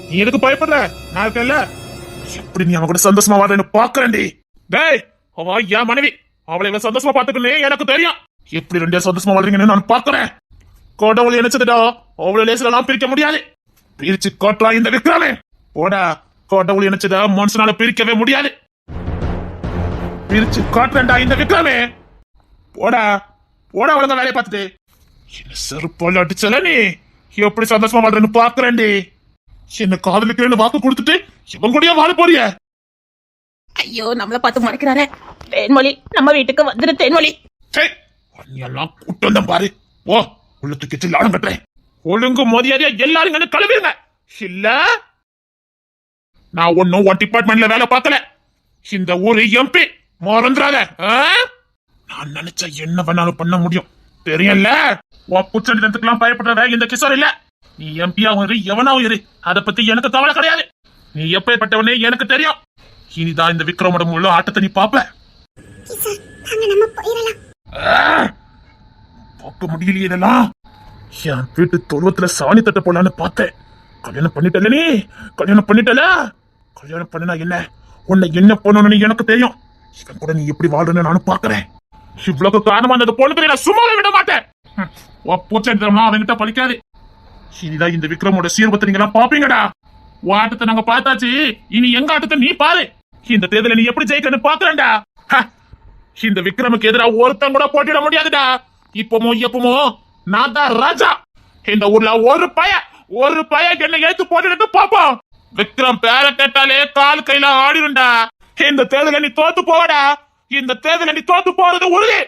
நீ எதுக்கு பயப்படுற? நான் இருக்கேன்ல. எப்படி நீ அவன் கூட சந்தோஷமா வாழ்றேன்னு பாக்குறேன்டி. டேய், அவ என் மனைவி. அவளை இவன் சந்தோஷமா பாத்துக்கணும் எனக்கு தெரியும். எப்படி ரெண்டு சந்தோஷமா வாழ்றீங்கன்னு நான் பாக்குறேன். கடவுள் நினைச்சதுடா, அவ்வளவு லேசில நான் பிரிக்க முடியாது. பிரிச்சு காட்டுறா இந்த விக்ரமே. போடா, கடவுள் நினைச்சதா மனுஷனால பிரிக்கவே முடியாது. பிரிச்சு காட்டுறேன்டா இந்த விக்ரமே. போடா போடா, ஒழுங்கா வேலையை பார்த்துட்டு. என்ன செருப்பால அடிச்சல நீ. எப்படி சந்தோஷமா வாழ்றேன்னு பாக்குறேன்டி. என்ன காதலிக்கிறேன்னு வாக்கு கொடுத்துட்டு இவன் கூடயே வாழ போறிய? ஐயோ, நம்மள பார்த்து மறைக்கிறாரே. தேன்மொழி, நம்ம வீட்டுக்கு வந்துரு தேன்மொழி. எல்லாம் கூட்டம் தான் பாரு. ஓ, உள்ள தூக்கிட்டு லாடம் கட்டுறேன். ஒழுங்கு மரியாதையா எல்லாரும் கழுவிடுங்க. இல்ல நான் ஒன்னும் உன் டிபார்ட்மெண்ட்ல வேலை பார்க்கல. இந்த ஊரு எம்பி மறந்துடாத. நான் நினைச்ச என்ன வேணாலும் பண்ண முடியும் தெரியல. உன் குற்றத்துக்கெல்லாம் பயப்படுறத இந்த கிஷோர் இல்ல. நீ எம்பியாவும் இரு, எவனாவும் இரு, அதை பத்தி எனக்கு கவலை கிடையாது. நீ எப்பேற்பட்டவனே எனக்கு தெரியும். இனிதான் இந்த விக்ரமோட முழு ஆட்டத்தை நீ பாப்ப. பார்க்க முடியலையே இதெல்லாம். என் வீட்டு தொழுவத்துல சாணி தட்ட போலான்னு பார்த்தேன். கல்யாணம் பண்ணிட்டல நீ. கல்யாணம் பண்ணிட்டல. கல்யாணம் பண்ணினா என்ன, உன்னை என்ன பண்ணணும்னு எனக்கு தெரியும். இவன் கூட நீ எப்படி வாழ்றன்னு நானும் பாக்குறேன். இவ்வளவு காரணமா அந்த பொண்ணுக்கு நான் சும்மாவே விட மாட்டேன். அவன்கிட்ட பழிக்காது. இனிதான் இந்த விக்ரமோட சீர்பத்தை நீங்க எல்லாம் பாப்பீங்கடா. ஆட்டத்தை நாங்க பார்த்தாச்சு. இனி எங்க ஆட்டத்தை நீ பாரு. இந்த தேர்தல நீ எப்படி ஜெயிக்கன்னு பாக்குறேன்டா. இந்த விக்ரமுக்கு எதிராக ஒருத்தன் கூட போட்டிட முடியாதுடா. இப்பமோ எப்பமோ நான் தான் ராஜா. இந்த ஊர்ல ஒரு பய என்ன எடுத்து போட்டு பாப்போம். விக்ரம் பேர கேட்டாலே கால் கையில ஆடிடும்டா. இந்த தேர்தல நீ தோத்து போவடா. இந்த தேர்தல நீ தோத்து போறது உறுதி.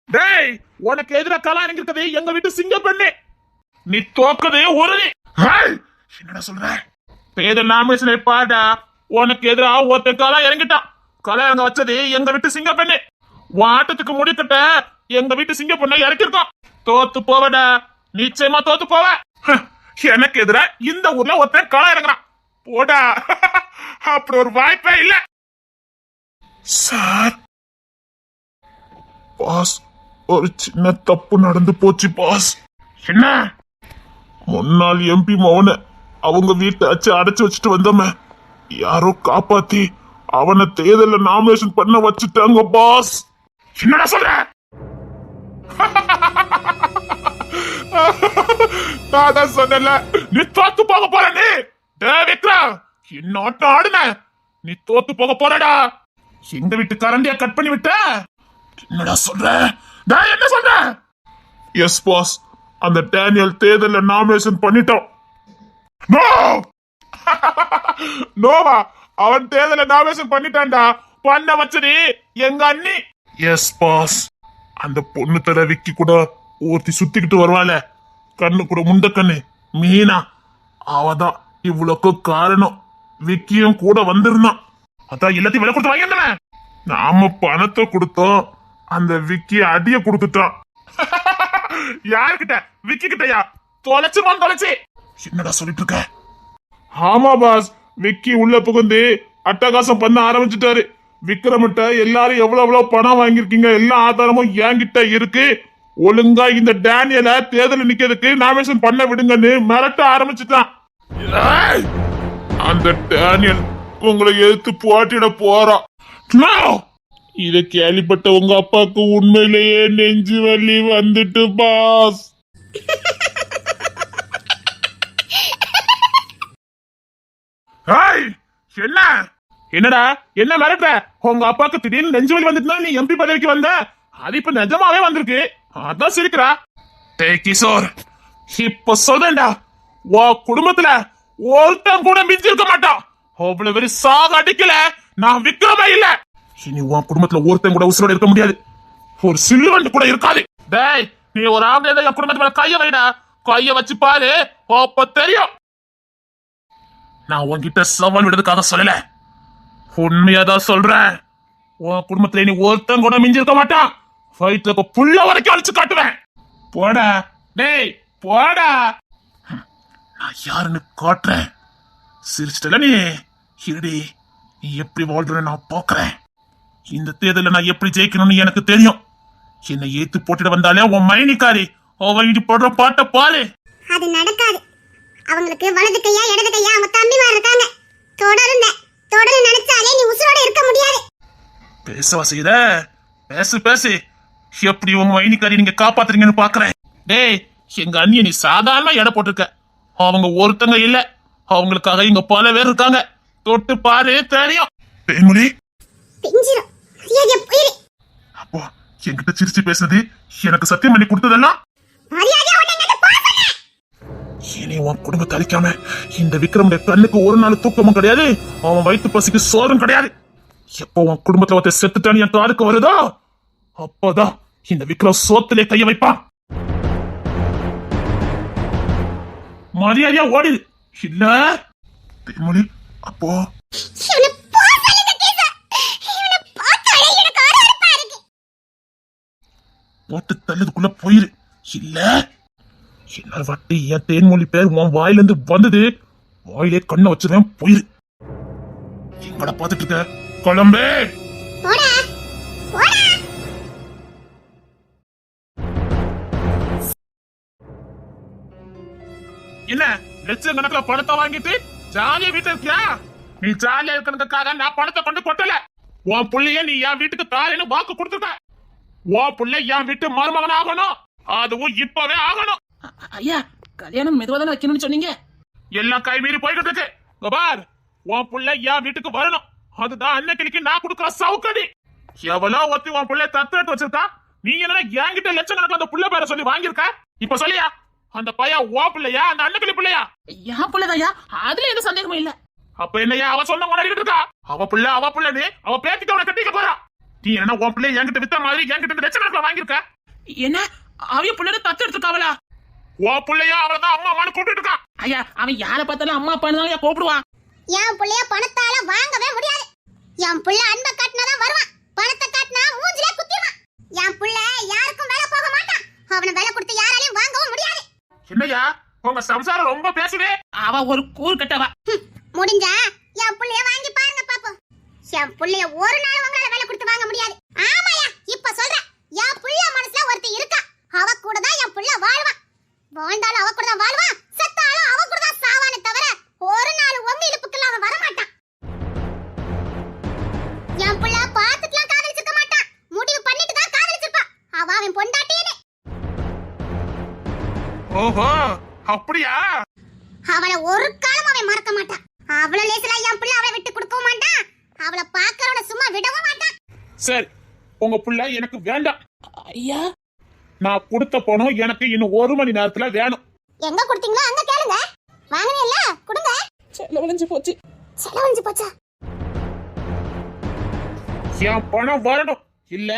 டேய், உனக்கு எதிராக கலா இருக்குது எங்க வீட்டு சிங்க பெண்ணு. நீ தோக்குது உறுதி. என்னடா சொல்ற? தேர்தல் நாமினேஷன் பாடா. உனக்கு எதிராக ஒருத்த கலா இறங்கிட்டான். கலா இறங்க வச்சது எங்க வீட்டு சிங்க பெண்ணு. ஆட்டத்துக்கு முடிக்கட்ட எங்க வீட்டு சிங்க பொண்ணை இறக்கிருக்கோம். தோத்து போவடா, நிச்சயமா தோத்து போவ. எனக்கு எதிரா இந்த ஊர்ல ஒருத்தன் களம் இறங்குறான். போடா, அப்படி ஒரு வாய்ப்பே இல்ல. சார், பாஸ், ஒரு சின்ன தப்பு நடந்து போச்சு பாஸ். என்ன? முன்னாள் எம்பி மௌன அவங்க வீட்டை அடைச்சு வச்சுட்டு வந்தோமே, யாரோ காப்பாத்தி அவனை தேர்தல நாமினேஷன் பண்ண வச்சுட்டாங்க பாஸ். என்னடா சொல்ற? நான் சொன்னல, நீ தோத்து போக போற. நீ விக்ரம் இன்னொட்டு ஆடுன, நீ தோத்து போக போறடா. எங்க வீட்டு கரண்டியா கட் பண்ணி விட்ட. என்னடா சொல்ற? என்ன சொல்ற? எஸ் பாஸ், அந்த டேனியல் தேர்தல நாமினேஷன் பண்ணிட்டோம். நோவா, அவன் தேர்தல நாமினேஷன் பண்ணிட்டான்டா. பண்ண வச்சது எங்க அண்ணி. எஸ் பாஸ், அந்த பொண்ணு தர விக்கி கூட ஒருத்தி சுத்திக்கிட்டு வருவாள, கண்ணு கூட முண்ட கண்ணு மீனா, அவதான் இவ்வளவுக்கு காரணம். விக்கியும் கூட வந்திருந்தான். அதான் எல்லாத்தையும் விலை கொடுத்து வாங்கிருந்தேன். நாம பணத்தை கொடுத்தோம், அந்த விக்கி அடிய கொடுத்துட்டான். யாருக்கிட்ட? விக்கி கிட்டயா? தொலைச்சுமான் தொலைச்சு. என்னடா சொல்லிட்டு இருக்க? ஆமா பாஸ், விக்கி உள்ள புகுந்து அட்டகாசம் பண்ண ஆரம்பிச்சுட்டாரு. விக்ரமிட்ட எல்லாரும் எவ்வளவு பணம் வாங்கிருக்கீங்க எல்லா ஆதாரமும் என்கிட்ட இருக்கு. ஒழுங்கா இந்த டேனியல தேர்தல் நிக்கிறதுக்கு நாமினேஷன் பண்ண விடுங்கன்னு மிரட்ட ஆரம்பிச்சுட்டான். அந்த டேனியல் உங்களை எதிர்த்து போட்டிட போறான். இத கேள்விப்பட்ட உங்க அப்பாவுக்கு உண்மையிலேயே நெஞ்சு வலி வந்துட்டு பாஸ். என்ன என்னடா என்ன மிரட்ட? உங்க அப்பாவுக்கு திடீர்னு நெஞ்சு வலி வந்துட்டு நீ எம்பி பதவிக்கு வந்த, அது இப்ப நிஜமாவே வந்திருக்கு. அதான் சிரிக்கிறா. டேய் கிஷோர், இப்ப சொல்றேன்டா, உன் குடும்பத்துல ஒருத்தன் கூட மிஞ்சி இருக்க மாட்டான். அவ்வளவு வெறி சாக அடிக்கல நான் விக்ரமே இல்ல. இனி உன் குடும்பத்துல ஒருத்தன் கூட உசுரோட இருக்க முடியாது. ஒரு சில்லுவண்டு கூட இருக்காது. டேய், நீ ஒரு ஆம்பளை என் குடும்பத்து மேல கைய வைடா. கைய வச்சு பாரு, அப்ப தெரியும். நான் உன்கிட்ட சவால் விடுறதுக்காக சொல்லல, உண்மையாதான் சொல்றேன். உன் குடும்பத்துல இனி ஒருத்தன் கூட மிஞ்சி இருக்க மாட்டான். ஃபைட்டுக்கு புள்ள வரைக்கும் அழிச்சு காட்டுவேன். போடா டேய், போடா. நான் யாருன்னு காட்டுறேன். சிரிச்சிட்டல நீ. இருடி, நீ எப்படி வாழ்றன்னு நான் பாக்குறேன். இந்த தேர்தல நான் எப்படி ஜெயிக்கணும்னு எனக்கு தெரியும். என்னை ஏத்து போட்டுட்டு வந்தாலே உன் மைனிக்காரி அவ இடி போடுற பாட்ட பாரு. அது நடக்காது. அவங்களுக்கு வலது கையா இடது கையா அவங்க தம்பிமார் இருக்காங்க. தொடர்ந்து நினைச்சாலே நீ உசுரோட இருக்க முடியாது. பேசவா செய்யற? பேசு பேசு. எப்படி உங்க மைனிக்காரி நீங்க காப்பாத்துறீங்கன்னு பாக்குறேன். டேய், எங்க அண்ணிய நீ சாதாரண எடை போட்டிருக்க. அவங்க ஒருத்தங்க இல்ல, அவங்களுக்காக இங்க பல பேர் இருக்காங்க. தொட்டு பாரு தெரியும். தேன்மொழி, பிஞ்சிரும் மரியாதையா போயிரு. அப்போ என்கிட்ட சிரிச்சு பேசுனது, எனக்கு சத்தியம் பண்ணி கொடுத்ததெல்லாம் மரியாதையா உன்னை என்கிட்ட போ சொன்னேன். இனி உன் குடும்பத்தை அழிக்காம இந்த விக்ரமுடைய கண்ணுக்கு ஒரு நாள் தூக்கமும் கிடையாது, அவன் வயிற்று பசிக்கு சோறும் கிடையாது. எப்போ உன் குடும்பத்துல ஒருத்தர் செத்துட்டான்னு என் காதுக்கு வருதோ அப்போதான் இந்த விக்ரம் சோத்திலே கைய வைப்பான். மரியாதையா ஓடிடு. இல்ல தேன்மொழி, அப்போ இவனை போ சொல்லுங்க கேசா. இவனை பார்த்தாலே எனக்கு ஆரவாரமா இருக்கு. போட்டு தள்ளதுக்குள்ள போயிரு. இல்ல என்ன வட்டி என் தேன்மொழி பேர் உன் வாயிலிருந்து வந்தது, வாயிலே கண்ணை வச்சுதான் போயிரு. எங்கட பாத்துட்டு இருக்க? குழம்பே போடா போடா. என்ன லட்சம் கணக்குல பணத்தை வாங்கிட்டு ஜாலியா வீட்டுல இருக்கியா? நீ ஜாலியா இருக்கிறதுக்காக நான் பணத்தை கொண்டு கொட்டல. உன் புள்ளைய நீ என் வீட்டுக்கு தாரேன்னு வாக்கு கொடுத்துருக்க. உன் புள்ள என் வீட்டு மருமகன் ஆகணும், அதுவும் இப்பவே ஆகணும். ஐயா, கல்யாணம் மெதுவா தானே வைக்கணும்னு சொன்னீங்க. எல்லாம் கை மீறி போய்கிட்டு இருக்கு. இங்க பார், உன் புள்ள என் வீட்டுக்கு வரணும், அதுதான் அன்னைக்கு நான் கொடுக்குற சவுக்கடி. எவ்வளோ ஒத்தி உன் புள்ளைய தத்துட்டு வச்சிருக்கா, நீ என்ன என்கிட்ட லட்சக்கணக்கில் அந்த புள்ள பேரை சொல்லி வாங்கியிருக்க? இப்ப சொல்லியா, அந்த பையன் ஓ பிள்ளையா அந்த அண்ணக்கிளி பிள்ளையா? என் பிள்ளைதாயா, அதுல எந்த சந்தேகமும் இல்ல. அப்ப என்னையா அவ சொன்ன கொண்டாடி இருக்கா? அவ புள்ளன்னு அவ பேத்திட்டு அவனை கட்டிக்க போறா. நீ என்ன உன் பிள்ளைய என்கிட்ட வித்த மாதிரி என்கிட்ட லட்சக்கணக்கில் வாங்கியிருக்க? என்ன அவைய பிள்ளை தத்து எடுத்துருக்காவளா? ஓ பிள்ளையா அவளதான் அம்மா அம்மான்னு கூப்பிட்டு இருக்கான். ஐயா, அவன் யாரை பார்த்தாலும் அம்மா அப்பான்னு கூப்பிடுவான். என் புள்ளைய பணத்தால வாங்கவே முடியாது. என் புள்ள அன்பை காட்டினாதான் வருவான், பணத்தை காட்டினா மூஞ்சிலே குத்திடுவான். என் புள்ள யாருக்கும் வேலை போக மாட்டான், அவனை வேலை கொடுத்து யாராலையும் வாங்கவும் முடியாது. என்னையா உங்க சம்சாரம் ரொம்ப பேசுவே? அவ ஒரு கூறு கட்டவா. முடிஞ்சா என் புள்ளைய வாங்கி பாருங்க பாப்போம். என் புள்ளைய ஒரு நாள் உங்களால வேலை கொடுத்து வாங்க முடியாது. ஆமாயா, இப்ப சொல்றேன். என் புள்ள மனசுல ஒருத்தி இருக்கா, அவ கூட தான் என் புள்ள வாழ்வான். வாழ்ந்தாலும் அவ கூட தான் வாழ்வான், செத்தாலும் அவ கூட தான் சாவானே தவிர ஒரு நாள் உங்க இழுப்புக்குள்ள அவன் வர மாட்டான். என் புள்ள பார்த்துட்டுலாம் காதலிச்சிருக்க மாட்டான், முடிவு பண்ணிட்டு தான் காதலிச்சிருப்பான். அவன் பொண்டாட்டியே. ஓஹோ, அப்படியா? அவளை ஒரு காலம் அவன் மறக்க மாட்டான். அவள லேசல என் பிள்ளை அவளை விட்டு கொடுக்கவும் மாட்டான், அவளை பார்க்கறவன சும்மா விடவும் மாட்டான். சரி, உங்க பிள்ளை எனக்கு வேண்டாம். ஐயா, நான் கொடுத்த பணம் எனக்கு இன்னும் 1 மணி நேரத்துல வேணும். எங்க கொடுத்தீங்களோ அங்க கேளுங்க. வாங்குனீல்ல, கொடுங்க. செலவழிஞ்சு போச்சு. செலவழிஞ்சு போச்சா? என் பணம் வரணும், இல்ல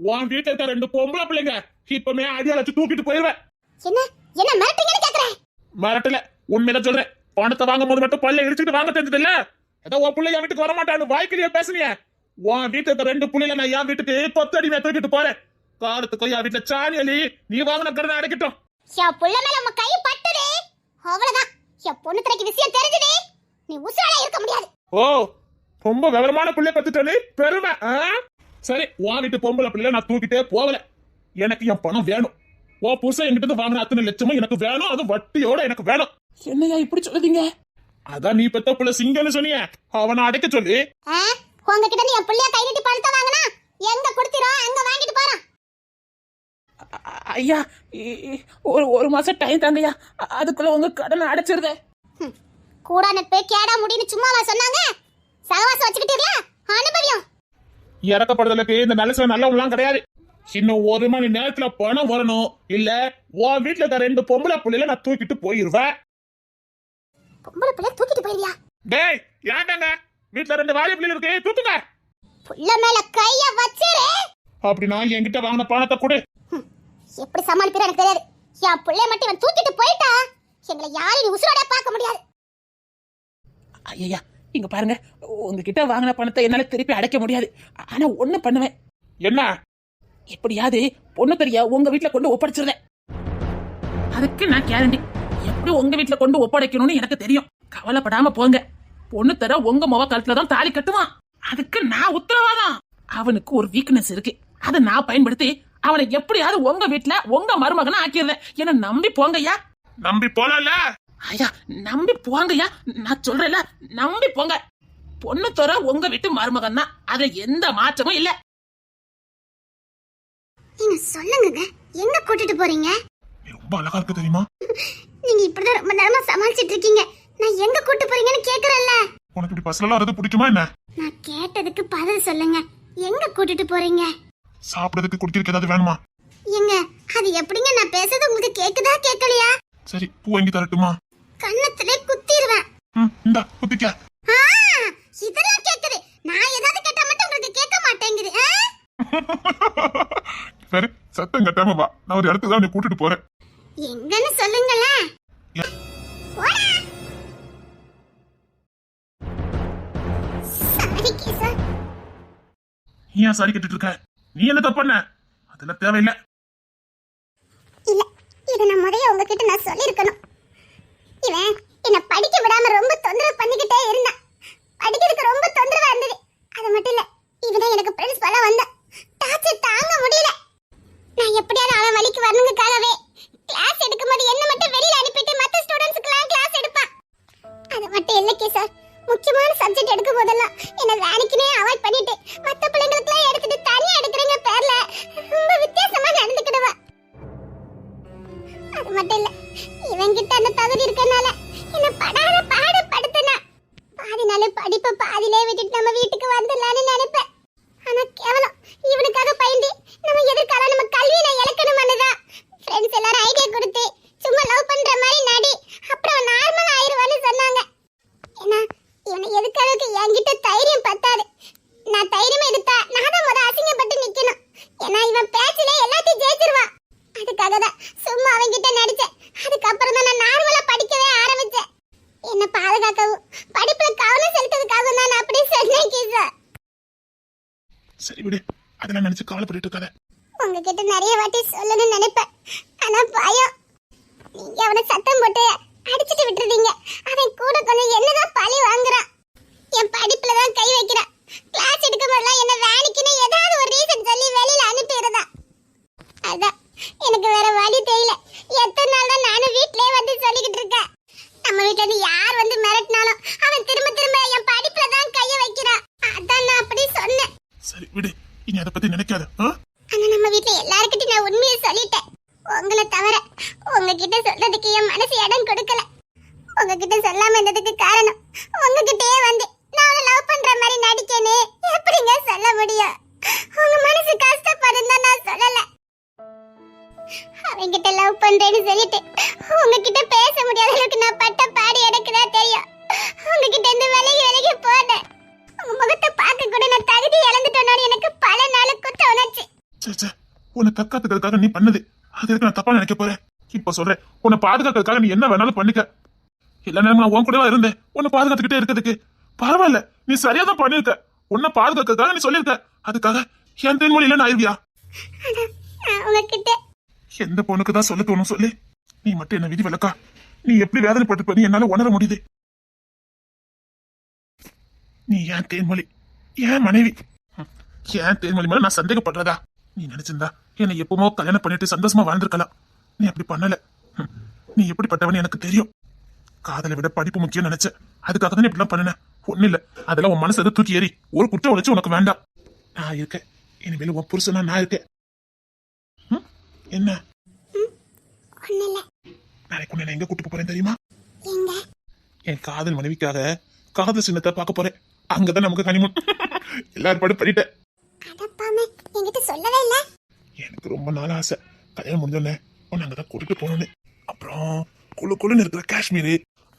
உன் வீட்டுல இருக்க 2 பொம்பளை பிள்ளைங்க இப்பமே அடியாளச்சு தூக்கிட்டு போயிருவேன். என்ன என்ன மிரட்டுங்கன்னு கேக்குறேன். மிரட்டல, உண்மையில சொல்றேன். பணத்தை வாங்கும் போது மட்டும் பல்ல இடிச்சுட்டு வாங்க தெரிஞ்சது இல்ல. ஏதோ உன் பிள்ளை என் வீட்டுக்கு வர மாட்டான்னு வாய்க்கிலேயே பேசுனிய. உன் வீட்டுல இருக்க 2 பிள்ளைல நான் என் வீட்டுக்கு 10 அடி தூக்கிட்டு போறேன். காலத்துக்கு என் வீட்டுல சாணி அலி நீ வாங்கின கருணை அடைக்கட்டும். என் புள்ள மேல உங்க கை பட்டுதே, அவ்வளவுதான். என் பொண்ணு திரைக்கு விஷயம் தெரிஞ்சதே, நீ உசுரோட இருக்க முடியாது. ஓ, ரொம்ப விவரமான பிள்ளை கத்துட்டே பெருமை. சரி, உன் வீட்டு பொம்பளை பிள்ளை நான் தூக்கிட்டே போகல. எனக்கு என் பணம் வேணும். ஓ புருஷன் என்கிட்ட இருந்து வாங்கின அத்தனை லட்சமும் எனக்கு வேணும், அது வட்டியோட எனக்கு வேணும். என்னையா இப்படி சொல்லுதீங்க? அதான் நீ பெத்த பிள்ளை சிங்கன்னு சொன்னிய, அவனை அடைக்க சொல்லி. உங்ககிட்ட நீ என் பிள்ளைய கை நீட்டி பணத்தை வாங்கினா எங்க கொடுத்திரோம் அங்க வாங்கிட்டு போறான். ஐயா, ஒரு மாசம் டைம் தாங்கய்யா, அதுக்குள்ள உங்க கடனை அடைச்சிருதேன். கூட நட்பே கேடா முடின்னு சும்மாவா சொன்னாங்க? சகவாசம் வச்சுக்கிட்டீங்களா? அனுபவியம். இறக்கப்படுதலுக்கு இந்த நல்ல நல்லவங்களாம் கிடையாது. இன்னும் 1 மணி நேரத்துல பணம் வரணும், இல்ல உன் வீட்டுல இருக்க 2 பொம்பளை பிள்ளைல நான் தூக்கிட்டு போயிருவேன். பொம்பளை பிள்ளை தூக்கிட்டு போயிருவியா? டேய், ஏன்டாங்க வீட்டுல 2 வாலிப பிள்ளைங்க இருக்கு, தூக்குங்க. புள்ள மேல கைய வச்சிரு. அப்படின்னா என்கிட்ட வாங்கின பணத்தை கொடு. எப்படி சமாளிப்பீர எனக்கு தெரியாது. என் பிள்ளைய மட்டும் இவன் தூக்கிட்டு போயிட்டா எங்களை யாரும் உசுரோட பார்க்க முடியாது. ஐயா, இங்க பாருங்க, உங்ககிட்ட வாங்கின பணத்தை என்னால திருப்பி அடைக்க முடியாது. ஆனா ஒண்ணு பண்ணுவேன். என்ன? எப்படியாவது பொண்ணு தெரிய உங்க வீட்டுல கொண்டு ஒப்படைச்சிருந்தேன். அதுக்கு நான் கேரண்டி. எப்படி உங்க வீட்டுல கொண்டு ஒப்படைக்கணும்னு எனக்கு தெரியும். கவலைப்படாம போங்க. பொண்ணு தர உங்க முக கழுத்துல தான் தாலி கட்டுவான். அதுக்கு நான் உத்தரவாதம். அவனுக்கு ஒரு வீக்னஸ் இருக்கு, அதை நான் பயன்படுத்தி அவனை எப்படியாவது உங்க வீட்டுல உங்க மருமகனை ஆக்கிடுறேன். என்ன நம்பி போங்கய்யா. நம்பி போல ஐயா நம்பி போங்கய்யா, நான் சொல்றேன்ல நம்பி போங்க. பொண்ணு தோற உங்க வீட்டு மருமகன் தான், அதுல எந்த மாற்றமும் இல்ல. நீங்க சொல்லுங்க, எங்க கூட்டிட்டு போறீங்க? நீ ரொம்ப அழகா இருக்க தெரியுமா? நீங்க இப்படிதான் ரொம்ப நேரமா சமாளிச்சிட்டு இருக்கீங்க. நான் எங்க கூட்டு போறீங்கன்னு கேக்குறேன்ல. உனக்கு இப்படி பஸ்ல வரது பிடிக்குமா என்ன? நான் கேட்டதுக்கு பதில் சொல்லுங்க, எங்க கூட்டிட்டு போறீங்க? சாப்பிடறதுக்கு குடிக்கிறதுக்கு ஏதாவது வேணுமா? எங்க அது எப்படிங்க நான் பேசுறது உங்களுக்கு கேக்குதா கேட்கலையா? சரி பூ வாங்கி தரட்டுமா? கண்ணத்திலே குத்திடுவேன். இந்தா குத்திக்க. இதெல்லாம் கேக்குது. நான் ஏதாவது கேட்டா மட்டும் உங்களுக்கு கேட்க மாட்டேங்குது. சரி சத்தம் கட்டாம வா, நான் ஒரு இடத்துக்கு தான் உன்னை கூட்டிட்டு போறேன். எங்கன்னு சொல்லுங்களேன். போடா. சாரி கேசா. நீ ஏன் சாரி கேட்டுட்டு இருக்க? நீ என்ன தப்பு பண்ண? அதெல்லாம் தேவையில்லை. இல்ல, இத நான் முதல்ல உங்ககிட்ட நான் சொல்லிருக்கணும். இவன் என்ன படிக்க விடாம ரொம்ப தொந்தரவு பண்ணிக்கிட்டே இருந்தான். படிக்கிறதுக்கு ரொம்ப தொந்தரவா இருந்தது. அது மட்டும் இல்ல, இவன் எனக்கு பிரின்சிபலா வந்தான். டார்ச்சர் தாங்க முடியல. நான் எப்படியாவது அவன் வழிக்கு வரணுங்கக்காகவே கிளாஸ் எடுக்கும்போது என்ன மட்டும் வெளியில அனுப்பிட்டு மத்த ஸ்டூடண்ட்ஸ்க்குலாம் கிளாஸ் எடுப்பான். அது மட்டும் இல்ல சார், முக்கியமான சப்ஜெக்ட் எடுக்கும் போதெல்லாம் என்ன வேலைக்குனே அவாய்ட் பண்ணிட்டு மத்த பிள்ளைங்களுக்குலாம் எடுத்துட்டு தனியா எடுக்கிறேங்க பேர்ல ரொம்ப வித்தியாசமா நடந்துக்கிடுவான். அது மட்டும் இல்ல, இவன்கிட்ட அந்த தகுதி இருக்கனால என்ன படாத பாடுபடுத்தினா. பாதி நாள் படிப்பை பாதியிலே விட்டுட்டு நம்ம வீட்டுக்கு வந்துடலான்னு நினைப்பேன். ஆனா கேவலம் இவனுக்காக பயந்து நம்ம எதிர்காலம் நம்ம கல்வியை இழக்கணும்னுதான் ஃப்ரெண்ட்ஸ் எல்லாரும் ஐடியா கொடுத்து சும்மா லவ் பண்ற மாதிரி நடி, அப்புறம் நார்மல் ஆயிருவான்னு சொன்னாங்க. ஏன்னா இவனை எதுக்காக என்கிட்ட தைரியம் பத்தாது. நான் தைரியம் எடுத்தா நான் தான் முத அசிங்கப்பட்டு நிக்கணும். ஏன்னா இவன் பேச்சிலே எல்லாத்தையும் ஜெயிச்சிருவான். அதுக்காக தான் சும்மா அவன்கிட்ட நடிச்சேன். அதுக்கப்புறம் தான் நான் நார்மலா படிக்கவே ஆரம்பிச்சேன். என்ன பாதுகாக்கவும் படிப்புல கவனம் செலுத்ததுக்காகவும் தான் நான் அப்படி சொன்னேன் கீசா. சரி விடு, அதெல்லாம் நினைச்சு கவலைப்பட்டு இருக்காத. உங்ககிட்ட நிறைய வாட்டி சொல்லணும்னு நினைப்பேன், ஆனா பயம். நீங்க அவனை சத்தம் போட்டு அடிச்சிட்டு விட்டுறீங்க. அவன் கூட கொஞ்சம் என்னதான் பழி வாங்குறான். என் படிப்புல தான் கை வைக்கிறான். கிளாஸ் எடுக்கும் போதெல்லாம் என்ன வேலைக்குன்னு ஏதாவது ஒரு ரீசன் சொல்லி வெளியில அனுப்பிடுறதா. அதான் எனக்கு வேற வழி தெரியல. எத்தனை நாள் தான் நானும் வீட்லயே வந்து சொல்லிக்கிட்டு இருக்கேன். நம்ம வீட்டுல இருந்து யார் வந்து மிரட்டினாலும் அவன் திரும்ப திரும்ப என் படிப்புல தான் கைய வைக்கிறான். அதான் நான் அப்படி சொன்னேன். சரி விடு, இனி அதை பத்தி நினைக்காத. ஆனா நம்ம வீட்ல எல்லார்கிட்டயும் நான் உண்மையை சொல்லிட்டேன். உங்களை தவிர உங்ககிட்ட சொல்றதுக்கு என் மனசு இடம் கொடுக்கல. உங்ககிட்ட சொல்லாம இருந்ததுக்கு காரணம் உங்ககிட்டயே வந்து நான் அவனை லவ் பண்ற மாதிரி நடிக்கேன்னு எப்படிங்க சொல்ல முடியும்? உங்க மனசு கஷ்டப்படும் தான் நான் சொல்லல. அவங்கிட்ட லவ் பண்றேன்னு சொல்லிட்டு உங்ககிட்ட பேச முடியாத அளவுக்கு நான் பட்ட பாடி எனக்கு தான் தெரியும். உங்ககிட்ட இருந்து விலகி போனேன். உங்க முகத்தை பார்க்க கூட நான் தகுதி இழந்துட்டேன்னு எனக்கு பல நாள் குத்த உணர்ச்சி. சே, உன்னை தற்காத்துக்கிறதுக்காக நீ பண்ணது அது எதுக்கு நான் தப்பா நினைக்க போறேன்? இப்ப சொல்றேன், உன்னை பாதுகாக்கிறதுக்காக நீ என்ன வேணாலும் பண்ணிக்க. எல்லா நேரமும் நான் உன் கூடவா இருந்தேன் உன்னை பாதுகாத்துக்கிட்டே இருக்கிறதுக்கு. பரவாயில்ல, நீ சரியா தான் பண்ணிருக்க. உன்னை பாதுகாக்கிறதுக்காக நீ சொல்லிருக்க. அதுக்காக என் தேன்மொழி இல்லைன்னு ஆயிருவியா? உங்ககிட்ட எந்த பொண்ணுக்கு தான் சொல்ல தோணும் சொல்லி? நீ மட்டும் என்ன விதி விலக்கா? நீ எப்படி வேதனைப்பட்டு நீ என்னால உணர முடியுது. நீ ஏன் தேன்மொழி, ஏன் மனைவி. ஏன் தேன்மொழி மேல நான் சந்தேகப்படுறதா? நீ நினைச்சிருந்தா என்னை எப்பவுமோ கல்யாணம் பண்ணிட்டு சந்தோஷமா வாழ்ந்திருக்கலாம். நீ அப்படி பண்ணல. நீ எப்படிப்பட்டவன்னு எனக்கு தெரியும். காதலை விட படிப்பு முக்கியம் நினைச்ச. அதுக்காக தான் இப்படிலாம் பண்ணின. ஒண்ணு இல்ல, அதெல்லாம் உன் மனசு எதை தூக்கி ஏறி ஒரு குற்றம் உழைச்சு உனக்கு வேண்டாம். நான் இருக்கேன், இனிமேல் உன் புருஷனா நான் இருக்கேன். என்ன நாளைக்கு உன்னை எங்க கூட்டு போறேன் தெரியுமா? என் காதல் மனைவிக்காக காதல் சின்னத்தை பார்க்க போறேன். அங்கதான் நமக்கு கனிமன். எல்லாரும் பாடு பண்ணிட்டேன். சொல்லவே இல்ல. எனக்கு ரொம்ப நாள் ஆசை, கல்யாணம் முடிஞ்சோடனே உன்னை அங்கதான் கூட்டிட்டு போகணும்னு. அப்புறம் குழு குழுன்னு இருக்கிற காஷ்மீர்,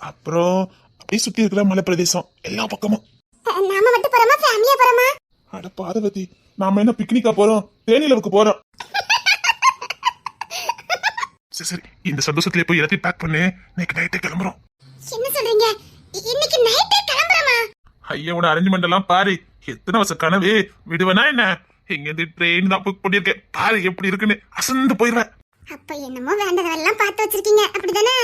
அப்புறம் அப்படியே சுத்தி இருக்கிற மலை பிரதேசம், எல்லா பக்கமும். நாம மட்டும் போறோமா ஃபேமிலியா போறோமா? அட பார்வதி, நாம என்ன பிக்னிக்கா போறோம்? தேனிலவுக்கு போறோம். சரி, இந்த சந்தோஷத்துல போய் எல்லாத்தையும் பேக் பண்ணு. இன்னைக்கு நைட்டே கிளம்புறோம். என்ன சொல்றீங்க? இன்னைக்கு நைட்டே கிளம்புறோமா? ஐயா, உன அரேஞ்ச்மெண்ட் எல்லாம் பாரு. எத்தனை வருஷம் கனவு விடுவேனா என்ன? இங்க இருந்து ட்ரெயின் தான் புக் பண்ணிருக்கேன். பாரு எப்படி இருக்குன்னு அசந்து போயிருவேன். அப்ப என்னமோ வேண்டதெல்லாம் பார்த்து வச்சிருக்கீங்க, அப்படிதானே?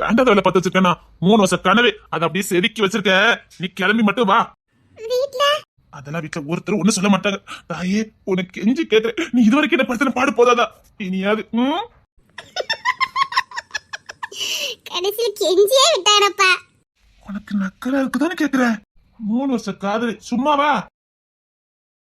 வேண்டாத வேலை பார்த்து வச்சிருக்கேனா? 3 வருஷம் கனவு அதை அப்படியே செதுக்கி வச்சிருக்க. நீ கிளம்பி மட்டும் வா. வீட்ல அதெல்லாம் வீட்டுல ஒருத்தர் ஒண்ணு சொல்ல மாட்டாங்க. தாயே, உனக்கு கெஞ்சி கேட்கிறேன், நீ இதுவரைக்கும் என்ன பிரச்சனை பாடு போதாதா? இனியாது கடைசியில் கெஞ்சியே விட்டானப்பா. உனக்கு நக்கலா இருக்குதான்னு கேக்குறேன். 3 வருஷ காதலி சும்மாவா?